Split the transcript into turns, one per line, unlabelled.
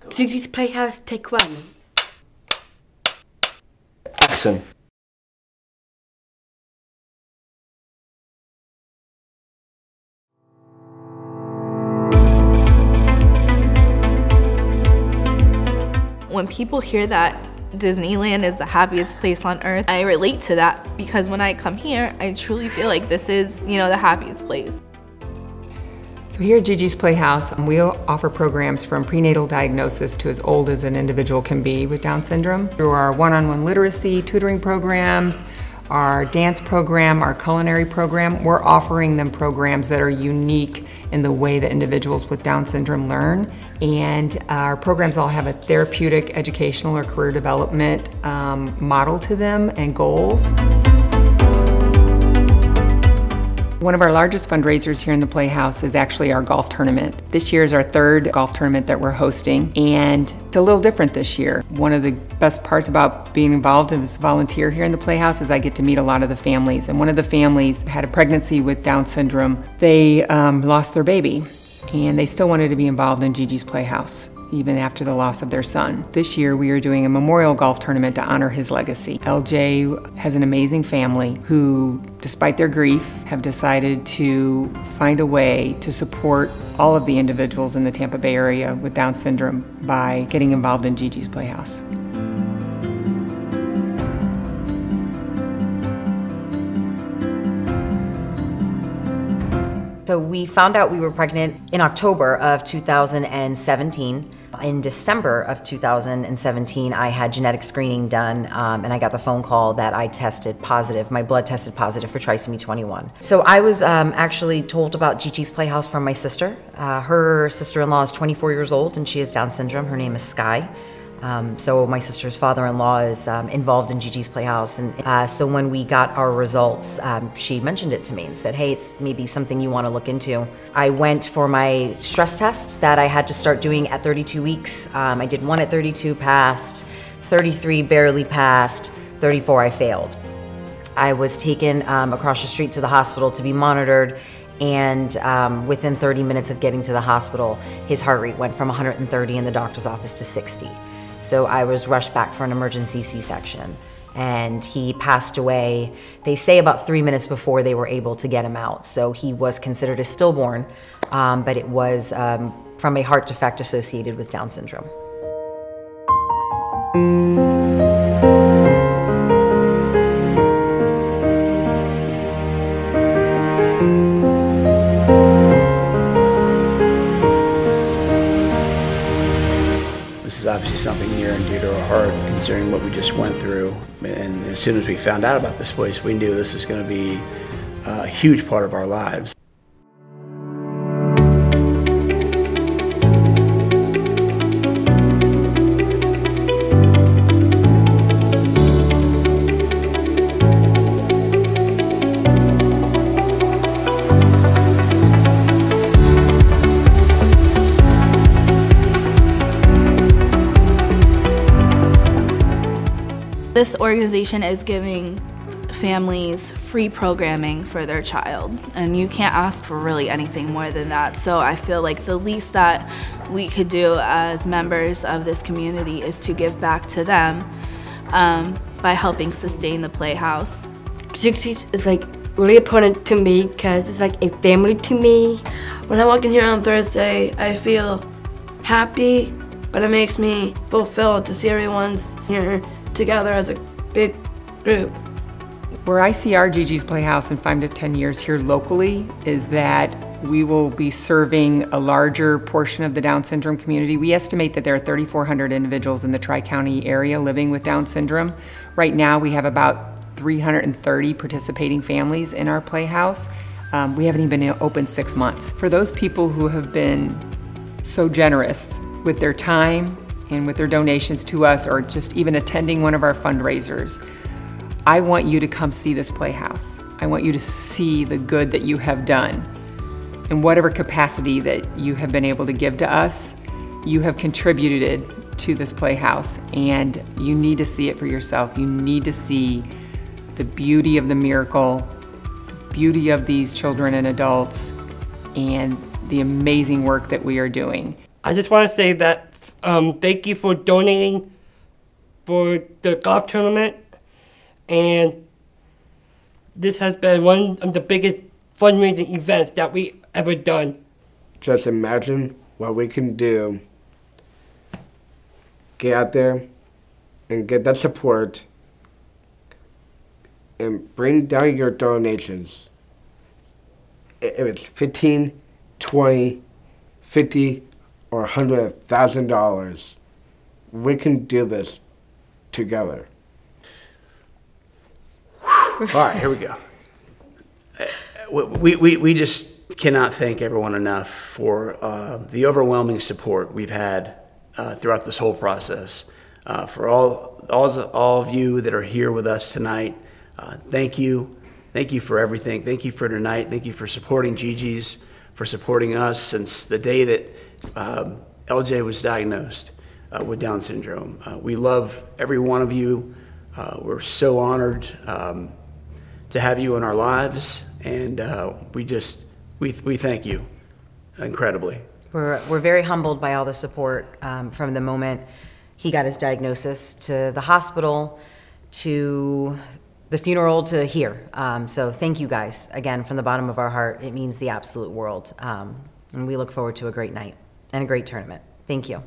GiGi's Playhouse, take one.
Action.
When people hear that Disneyland is the happiest place on earth, I relate to that because when I come here, I truly feel like this is, the happiest place.
So here at GiGi's Playhouse, we offer programs from prenatal diagnosis to as old as an individual can be with Down syndrome. Through our one-on-one literacy tutoring programs, our dance program, our culinary program, we're offering them programs that are unique in the way that individuals with Down syndrome learn. And our programs all have a therapeutic, educational, or career development model to them and goals. One of our largest fundraisers here in the Playhouse is actually our golf tournament. This year is our third golf tournament that we're hosting, and it's a little different this year. One of the best parts about being involved as a volunteer here in the Playhouse is I get to meet a lot of the families. And one of the families had a pregnancy with Down syndrome. They lost their baby, and they still wanted to be involved in GiGi's Playhouse, even after the loss of their son. This year we are doing a memorial golf tournament to honor his legacy. LJ has an amazing family who, despite their grief, have decided to find a way to support all of the individuals in the Tampa Bay area with Down syndrome by getting involved in GiGi's Playhouse.
So we found out we were pregnant in October of 2017. In December of 2017, I had genetic screening done, and I got the phone call that I tested positive. My blood tested positive for trisomy 21. So I was actually told about GiGi's Playhouse from my sister. Her sister-in-law is 24 years old, and she has Down syndrome. Her name is Sky. So my sister's father-in-law is involved in GiGi's Playhouse, and so when we got our results, she mentioned it to me and said, hey, it's maybe something you want to look into. I went for my stress test that I had to start doing at 32 weeks. I did one at 32, passed, 33 barely passed, 34 I failed. I was taken across the street to the hospital to be monitored, and within 30 minutes of getting to the hospital, his heart rate went from 130 in the doctor's office to 60. So I was rushed back for an emergency C-section, and he passed away, they say about 3 minutes before they were able to get him out. So he was considered a stillborn, but it was from a heart defect associated with Down syndrome.
This is obviously something near and dear to our heart, considering what we just went through. And as soon as we found out about this place, we knew this is going to be a huge part of our lives.
This organization is giving families free programming for their child, and you can't ask for really anything more than that. So I feel like the least that we could do as members of this community is to give back to them by helping sustain the Playhouse.
GiGi's is like really important to me because it's like a family to me.
When I walk in here on Thursday, I feel happy, but it makes me fulfilled to see everyone's here together as a big group.
Where I see our GiGi's Playhouse in 5 to 10 years here locally is that we will be serving a larger portion of the Down syndrome community. We estimate that there are 3,400 individuals in the Tri-County area living with Down syndrome. Right now we have about 330 participating families in our Playhouse. We haven't even been open 6 months. For those people who have been so generous with their time and with their donations to us, or just even attending one of our fundraisers, I want you to come see this Playhouse. I want you to see the good that you have done. In whatever capacity that you have been able to give to us, you have contributed to this Playhouse, and you need to see it for yourself. You need to see the beauty of the miracle, the beauty of these children and adults, and the amazing work that we are doing.
I just want to say that
Thank you for donating for the golf tournament, and this has been one of the biggest fundraising events that we ever done.
Just imagine what we can do. Get out there and get that support and bring down your donations. If it's 15, 20, 50, or $100,000, we can do this together.
All right, here we go. We just cannot thank everyone enough for the overwhelming support we've had throughout this whole process. For all of you that are here with us tonight, thank you. Thank you for everything. Thank you for tonight. Thank you for supporting GiGi's, for supporting us since the day that LJ was diagnosed with Down syndrome. We love every one of you. We're so honored to have you in our lives, and we thank you incredibly.
We're very humbled by all the support from the moment he got his diagnosis to the hospital to the funeral to here. So thank you guys again from the bottom of our heart. It means the absolute world, and we look forward to a great night and a great tournament. Thank you.